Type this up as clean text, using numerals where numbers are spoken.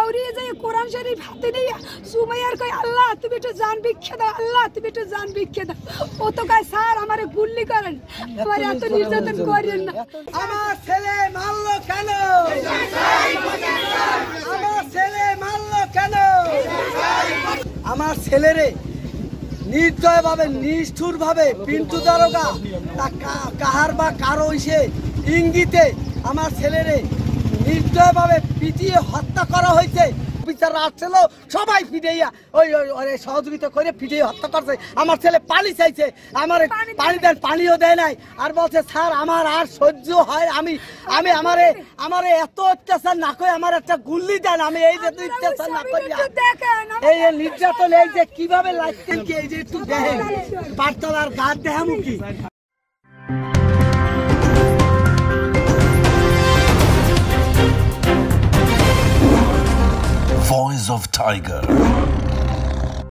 দৌড়িয়ে যাই কোরআন শরীফ হাতে নিয়ে সুমাইয়ার কই আল্লাহ তুমি একটু জান ভিক্ষা দাও, আল্লাহ তুমি একটু জান ভিক্ষা দাও। ও তো কয় স্যার আমারে গুল্লি করেন, আমার এত নির্যাতন করেন না। আমার ছেলে মারলো কেন? আমার ছেলে মারলো কেন? আমার ছেলেরে নির্দয় ভাবে নিষ্ঠুর ভাবে পিন্টু দারোগা কাহার বা কারো এসে ইঙ্গিতে আমার ছেলেরে নির্দয় ভাবে পিটিয়ে হত্যা করা হয়েছে। বিচাররা আসছিল সবাই পিটিয়ে ওই সহযোগিতা করে পিটিয়ে হত্যা করছে। আমার ছেলে পানি চাইছে, আমার পানি দেন, পানিও দেয় নাই। আর বলছে স্যার আমার আর সহ্য হয়, আমি আমারে এত অত্যাচার না করে আমার একটা গুল্লি দেন, আমি এই যে অত্যাচার না করি। এই নির্যাতন এই যে কিভাবে লাগছে এই যে একটু দেখেন পাঠতলার গাছ দেখামুখী। Voice of Tiger.